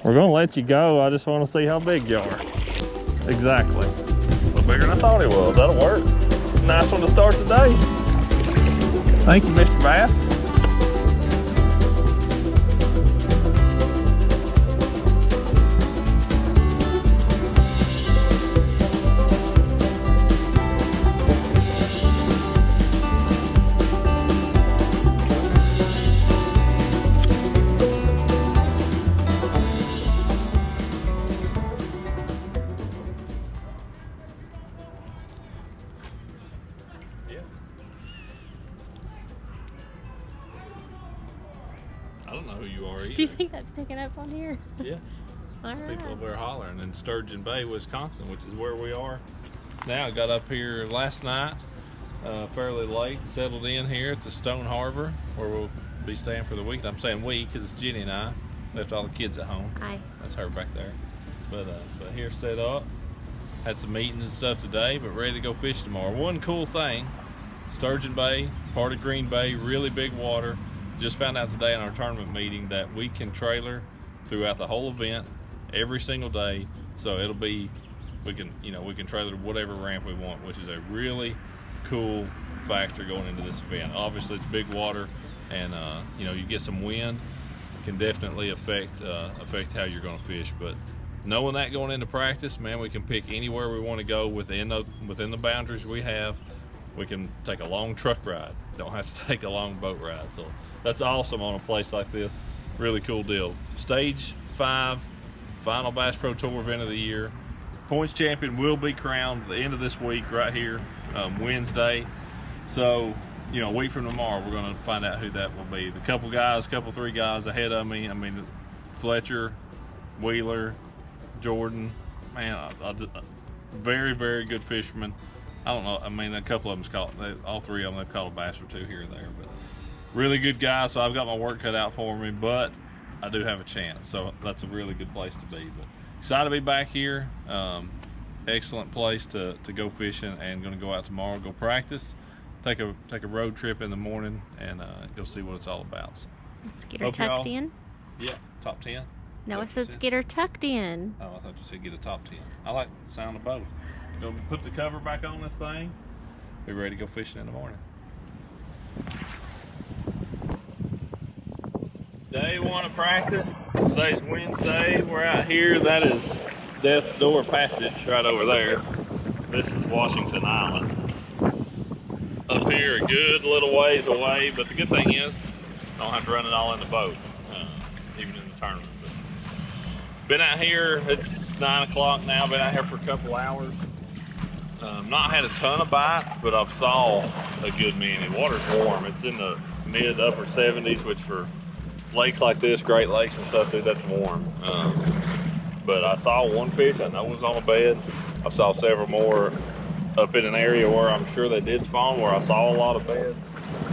We're gonna let you go. I just want to see how big you are. Exactly. A little bigger than I thought he was. That'll work. Nice one to start the day. Thank you, Mr. Bass. I don't know who you are either. Do you think that's picking up on here? Yeah. All right. People over there hollering in Sturgeon Bay, Wisconsin, which is where we are now. I got up here last night, fairly late, settled in here at the Stone Harbor, where we'll be staying for the week. I'm saying we because it's Jenny and I. Left all the kids at home. Hi. That's her back there. But here set up. Had some meetings and stuff today, but ready to go fish tomorrow. One cool thing, Sturgeon Bay, part of Green Bay, really big water. Just found out today in our tournament meeting that we can trailer throughout the whole event every single day. So it'll be, we can trailer whatever ramp we want, which is a really cool factor going into this event. Obviously it's big water, and you get some wind, can definitely affect how you're going to fish. But knowing that going into practice, man, we can pick anywhere we want to go within the boundaries we have. We can take a long truck ride, don't have to take a long boat ride. So that's awesome on a place like this. Really cool deal. Stage 5, final Bass Pro Tour event of the year. Points champion will be crowned at the end of this week right here, Wednesday. So, a week from tomorrow, we're going to find out who that will be. The three guys ahead of me. I mean, Fletcher, Wheeler, Jordan, man, very, very good fishermen. I don't know, I mean, a couple of them's all three of them, they've caught a bass or two here and there, but really good guys. So I've got my work cut out for me, but I do have a chance. So that's a really good place to be. But excited to be back here. Excellent place to go fishing, and going to go out tomorrow, go practice, take a road trip in the morning, and go see what it's all about. So, let's get her tucked in. Yeah, top 10. No, I said let's get her tucked in. Oh, I thought you said get a top 10. I like the sound of both. Go put the cover back on this thing. Be ready to go fishing in the morning. Day 1 of practice. Today's Wednesday. We're out here. That is Death's Door Passage right over there. This is Washington Island. Up here, a good little ways away, but the good thing is I don't have to run it all in the boat, even in the tournament. But been out here, it's 9 o'clock now, been out here for a couple hours. Not had a ton of bites, but I've saw a good many. Water's warm. It's in the mid upper 70s, which for lakes like this, Great Lakes and stuff, dude, that's warm. But I saw one fish I know was on a bed. I saw several more up in an area where I'm sure they did spawn, where I saw a lot of beds.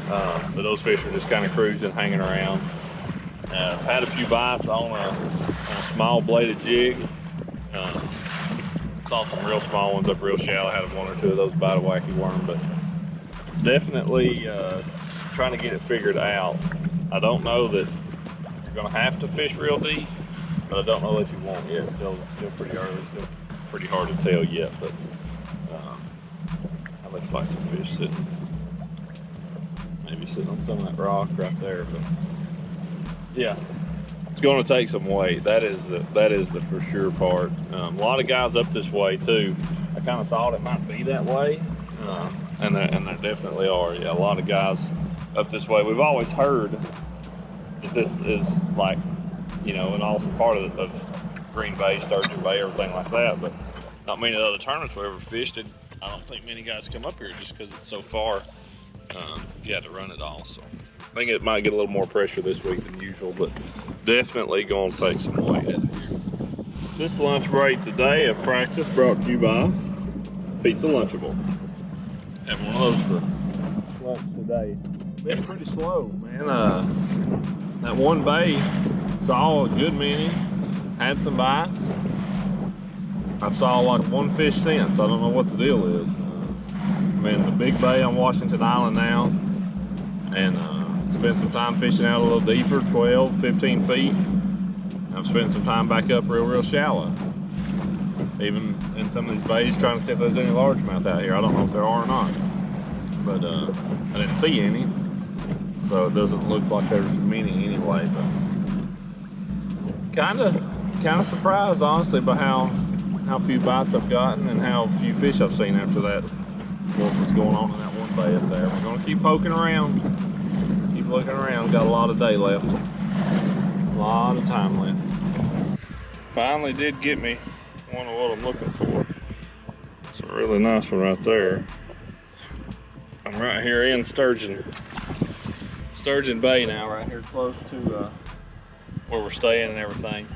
But those fish are just kind of cruising, hanging around. Had a few bites on a small bladed jig. Saw some real small ones up real shallow. Had one or two of those bite a wacky worm, but definitely trying to get it figured out. I don't know that you're going to have to fish real deep, but I don't know that you won't yet. Still pretty early, still pretty hard to tell yet, but I look like some fish maybe sitting on some of that rock right there, but yeah. It's going to take some weight. That is the for sure part. A lot of guys up this way too. I kind of thought it might be that way, and there definitely are. Yeah, a lot of guys up this way. We've always heard that this is like, an awesome part of Green Bay, Sturgeon Bay, everything like that. But not many of the other tournaments we ever fished. And I don't think many guys come up here just because it's so far. You had to run it all. So I think it might get a little more pressure this week than usual, but definitely going to take some weight. This lunch break today of practice brought to you by Pizza Lunchable. Having one of those for lunch today. Been pretty slow, man. That one bay, saw a good many, had some bites. I've saw like one fish since. I don't know what the deal is. I'm in the big bay on Washington Island now, and spent some time fishing out a little deeper, 12, 15 feet. I I've spent some time back up real shallow. Even in some of these bays, trying to see if there's any largemouth out here. I don't know if there are or not, but I didn't see any, so it doesn't look like there's many anyway. But kind of surprised, honestly, by how few bites I've gotten and how few fish I've seen after that. What was going on in that one bay up there. We're gonna keep poking around, keep looking around. Got a lot of day left, a lot of time left. Finally did get me one of what I'm looking for. It's a really nice one right there. I'm right here in Sturgeon Bay now, right here close to where we're staying and everything.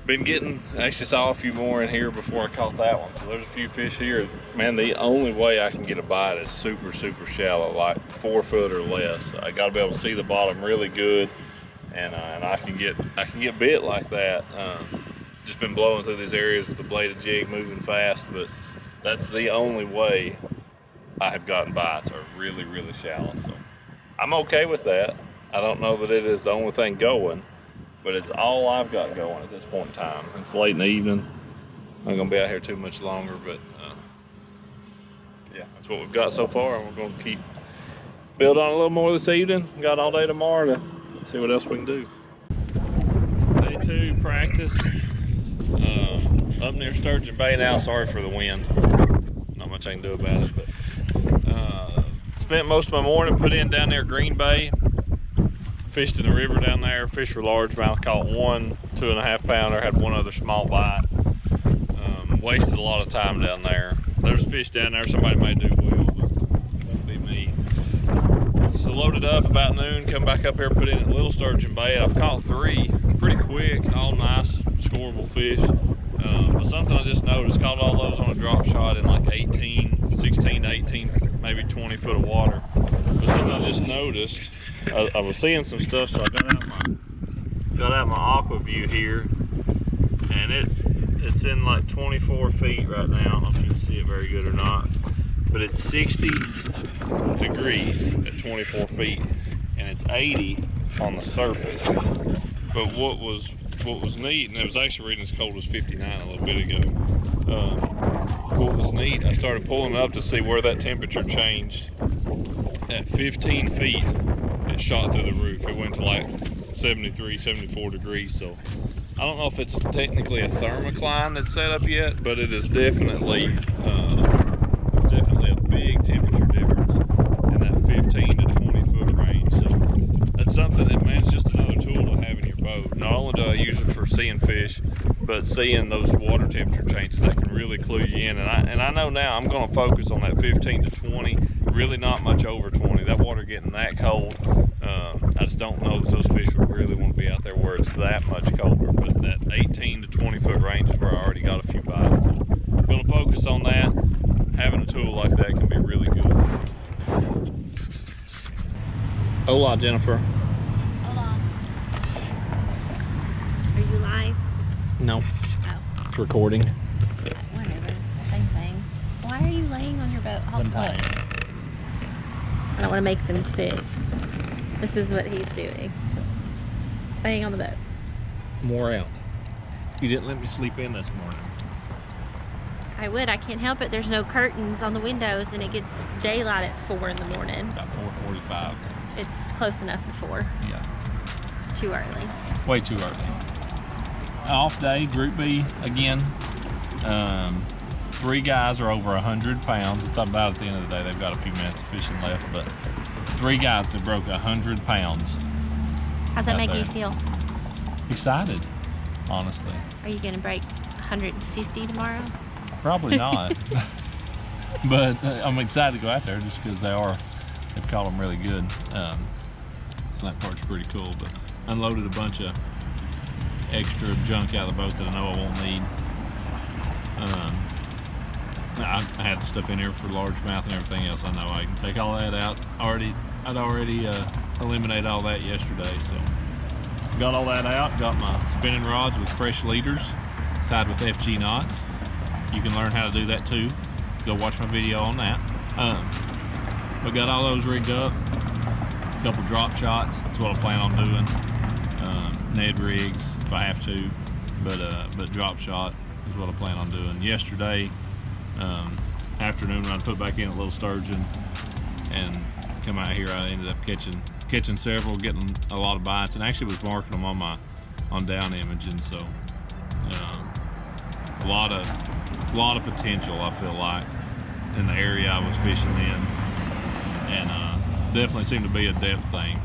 Been getting, actually saw a few more in here before I caught that one. So there's a few fish here. Man, the only way I can get a bite is super shallow, like 4 foot or less. I gotta be able to see the bottom really good, and I can get bit like that. Just been blowing through these areas with the bladed jig moving fast, but that's the only way I have gotten bites, are really shallow. So I'm okay with that. I don't know that it is the only thing going, but it's all I've got going at this point in time. It's late in the evening. I'm not gonna be out here too much longer, but yeah, that's what we've got so far, and we're gonna keep build on a little more this evening. Got all day tomorrow to see what else we can do. Day 2 practice up near Sturgeon Bay now. Sorry for the wind. Not much I can do about it, but spent most of my morning put in down there Green Bay. Fished in the river down there, fished for largemouth, caught one 2.5 pounder, had one other small bite. Wasted a lot of time down there. There's fish down there, somebody may do well, but it won't be me. So loaded up about noon, come back up here, put in at Little Sturgeon Bay. I've caught 3 pretty quick, all nice, scoreable fish. But something I just noticed, caught all those on a drop shot in like 16, 18, maybe 20 foot of water. But something I just noticed, I was seeing some stuff, so I got out my aqua view here, and it's in like 24 feet right now. I don't know if you can see it very good or not, but it's 60 degrees at 24 feet, and it's 80 on the surface. But what was neat, and it was actually reading as cold as 59 a little bit ago. What was neat, I started pulling up to see where that temperature changed. At 15 feet, it shot through the roof. It went to like 73, 74 degrees. So I don't know if it's technically a thermocline that's set up yet, but it is definitely a big temperature difference in that 15 to 20 foot range. So that's something that, man, it's just another tool to have in your boat. Not only do I use it for seeing fish, but seeing those water temperature changes, that can really clue you in. And I know now I'm going to focus on that 15 to 20, really not much over 20. That water getting that cold, I just don't know if those fish would really want to be out there where it's that much colder. But that 18 to 20 foot range is where I already got a few bites. So I'm going to focus on that. Having a tool like that can be really good. Hola, Jennifer. Hola. Are you live? No. Oh. It's recording. Whatever. Same thing. Why are you laying on your boat? Look. I don't want to make them sick. This is what he's doing. Laying on the boat. Wore out. You didn't let me sleep in this morning. I would. I can't help it. There's no curtains on the windows, and it gets daylight at 4 in the morning. About 4:45. It's close enough at 4. Yeah. It's too early. Way too early. Off day, Group B again. 3 guys are over 100 pounds. It's about at the end of the day. They've got a few minutes of fishing left, but 3 guys that broke 100 pounds. How's that make you feel? Excited, honestly. Are you gonna break 150 tomorrow? Probably not. But I'm excited to go out there just because they've caught them really good. So that part's pretty cool. But unloaded a bunch of extra junk out of the boat that I know I won't need. I had stuff in here for largemouth and everything else. I know I can take all that out. I'd already eliminated all that yesterday, so got all that out. Got my spinning rods with fresh leaders tied with FG knots. You can learn how to do that too. Go watch my video on that. But got all those rigged up. A couple drop shots. That's what I plan on doing. Ned rigs. If I have to, but drop shot is what I plan on doing. Yesterday afternoon when I put back in a little sturgeon and come out here, I ended up catching several, getting a lot of bites, and actually was marking them on down imaging. So a lot of potential, I feel like, in the area I was fishing in, and definitely seemed to be a depth thing.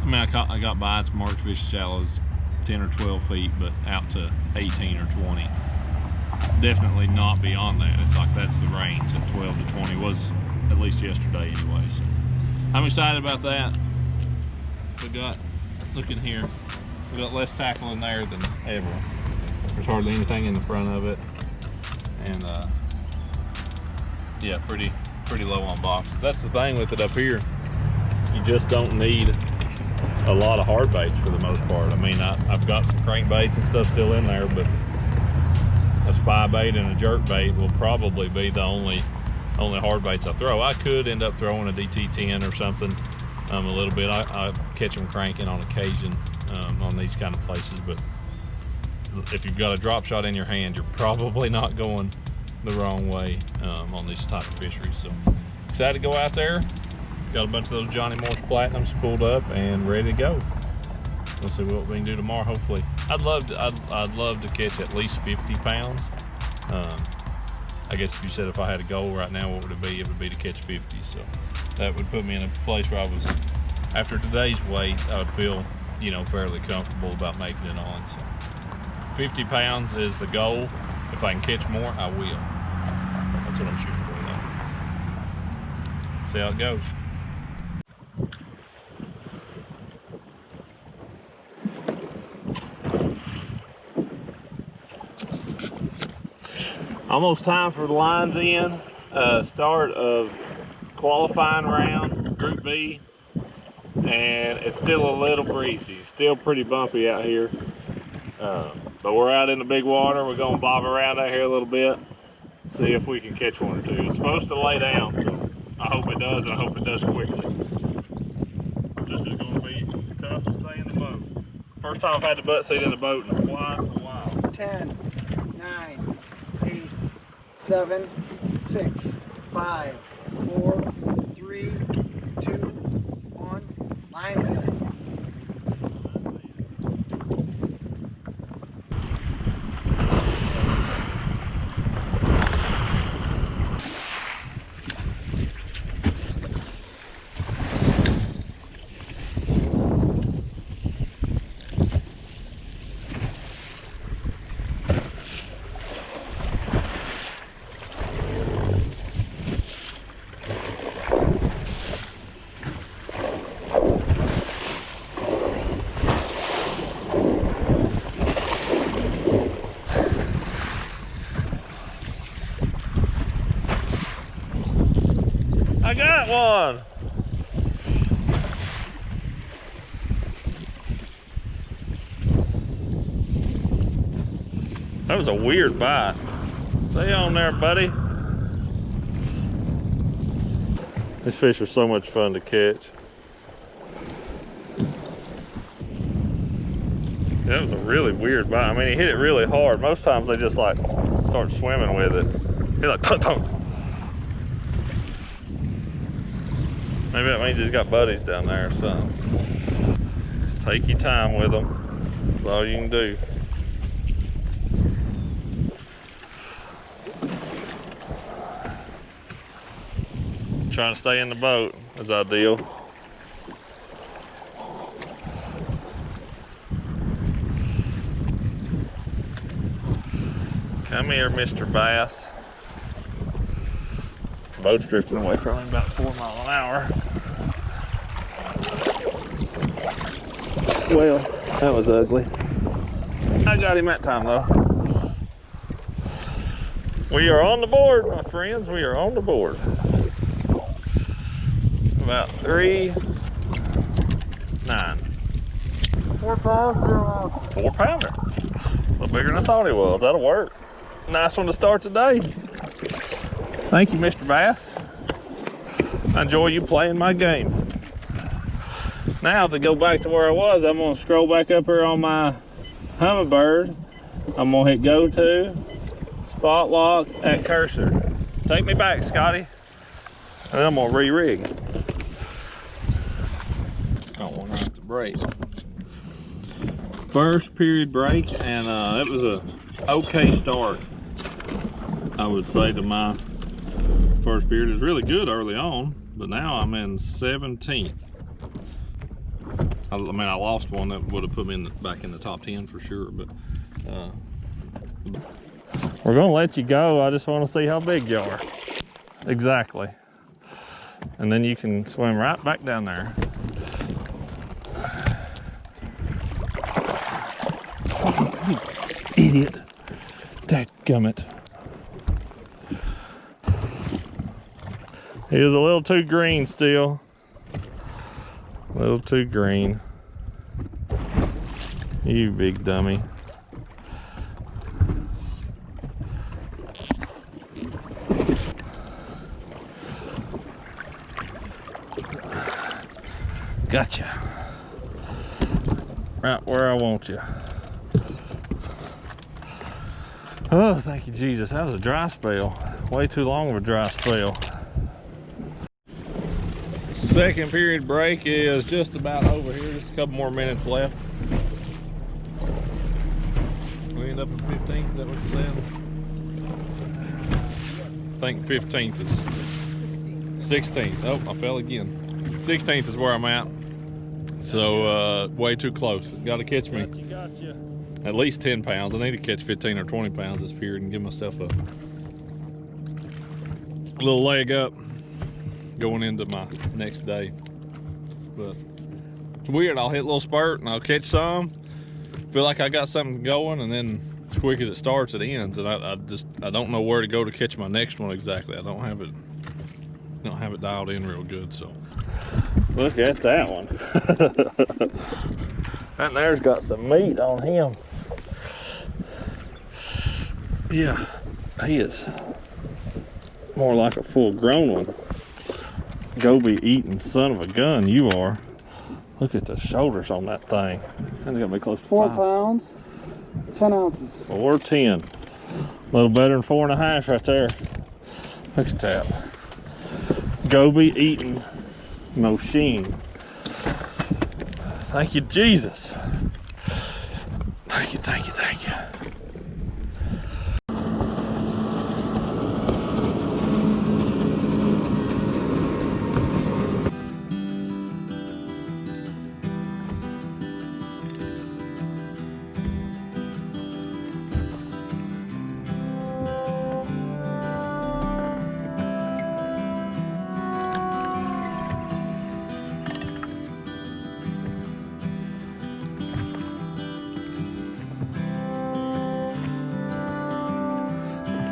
I got bites marked fish shallows 10 or 12 feet, but out to 18 or 20. Definitely not beyond that. It's like that's the range at 12 to 20 was, at least yesterday anyway. So I'm excited about that. We got, look in here, we got less tackle in there than ever. There's hardly anything in the front of it, and yeah, pretty low on boxes. That's the thing with it up here. You just don't need a lot of hard baits for the most part. I mean, I've got some crankbaits and stuff still in there, but a spy bait and a jerk bait will probably be the only hard baits I throw. I could end up throwing a DT10 or something a little bit. I catch them cranking on occasion on these kind of places, but if you've got a drop shot in your hand, you're probably not going the wrong way on these type of fisheries. So excited to go out there. Got a bunch of those Johnny Morse Platinums pulled up and ready to go. We'll see what we can do tomorrow. Hopefully, I'd love to catch at least 50 pounds. I guess if you said if I had a goal right now, what would it be? It would be to catch 50. So that would put me in a place where I was, after today's weight, I would feel, you know, fairly comfortable about making it on. So 50 pounds is the goal. If I can catch more, I will. That's what I'm shooting for though. See how it goes. Almost time for the lines in. Start of qualifying round, Group B, and it's still a little breezy. Still pretty bumpy out here, but we're out in the big water. We're gonna bob around out here a little bit, see if we can catch one or two. It's supposed to lay down, so I hope it does, and I hope it does quickly. This is gonna be tough to stay in the boat. First time I've had the butt seat in the boat in quite a while. 10, 9, 8, 7, 6, 5, 4, 3, 2, 1. Lines in. I got one. That was a weird bite. Stay on there, buddy. These fish are so much fun to catch. That was a really weird bite. I mean, he hit it really hard. Most times they just like start swimming with it. He's like, tunk, tunk. Maybe that means he's got buddies down there or something. Just take your time with them. That's all you can do. Trying to stay in the boat is ideal. Come here, Mr. Bass. Boat's drifting away from him about 4 miles an hour. Well, that was ugly. I got him that time though. We are on the board, my friends. We are on the board. About 3, 9. 4 pounds, 0 ounces. 4 pounder. A little bigger than I thought he was. That'll work. Nice one to start today. Thank you, Mr. Bass. I enjoy you playing my game. Now to go back to where I was, I'm gonna scroll back up here on my Hummingbird. I'm gonna hit go to, spot lock at cursor. Take me back, Scotty. And then I'm gonna re-rig. Don't want to have to break. First period break, and it was a okay start, I would say, to my first period. It was really good early on, but now I'm in 17th. I mean, I lost one that would have put me back in the top 10 for sure, but we're gonna let you go. I just want to see how big you are. Exactly. And then you can swim right back down there. Idiot. Dadgummit. He is a little too green still. A little too green. You big dummy. Gotcha. Right where I want you. Oh, thank you, Jesus. That was a dry spell. Way too long of a dry spell. Second period break is just about over here. Just a couple more minutes left. We end up in 15th, is that what you said? I think 15th is 16th. Oh, I fell again. 16th is where I'm at. So way too close. Got to catch me gotcha. At least 10 pounds. I need to catch 15 or 20 pounds this period and give myself a little leg up going into my next day. But it's weird. I'll hit a little spurt and I'll catch some. Feel like I got something going, and then as quick as it starts, it ends. And I don't know where to go to catch my next one exactly. I don't have it dialed in real good. So look at that one. That there's got some meat on him. Yeah, he is more like a full grown one. Go be eating son of a gun, you are. Look at the shoulders on that thing. And they gotta be close to 4 5 pounds, 10 ounces. 410. A little better than 4.5 right there. Look at that. Go be eating machine. Thank you, Jesus. Thank you, thank you, thank you.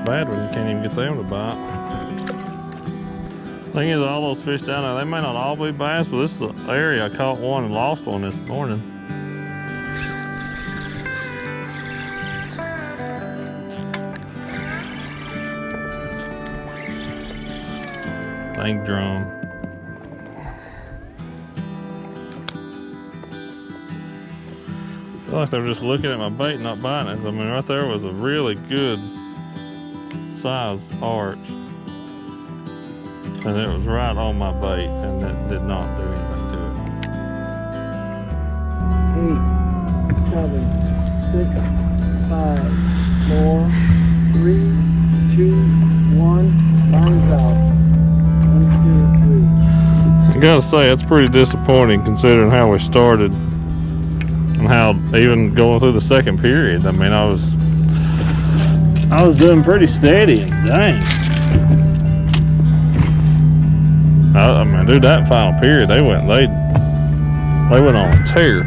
Bad when you can't even get them to bite. Thing is, all those fish down there, they may not all be bass, but this is the area I caught one and lost one this morning. Thank drum. I feel like they were just looking at my bait, not biting it. I mean, right there was a really good size arch, and it was right on my bait, and it did not do anything to it. 8, 7, 6, 5, 4, 3, 2, 1. Lines out. 1, 2, 3. I gotta say, it's pretty disappointing considering how we started and how even going through the second period. I mean, I was doing pretty steady, and dang. I mean, dude, that final period, they went on a tear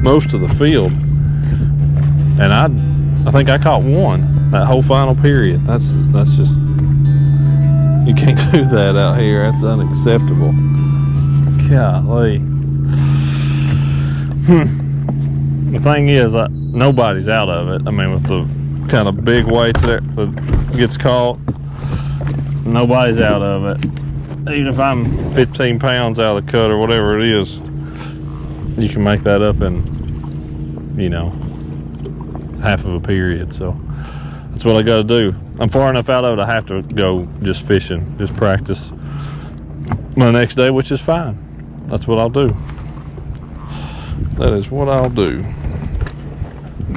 most of the field, and I think I caught one that whole final period. That's just, you can't do that out here. That's unacceptable. Golly. The thing is, nobody's out of it. I mean, with the kind of big weight that gets caught, nobody's out of it. Even if I'm 15 pounds out of the cut or whatever it is, you can make that up in, you know, half of a period. So that's what I got to do. I'm far enough out of it, I have to go just fishing, just practice my next day, which is fine. That's what I'll do. That is what I'll do.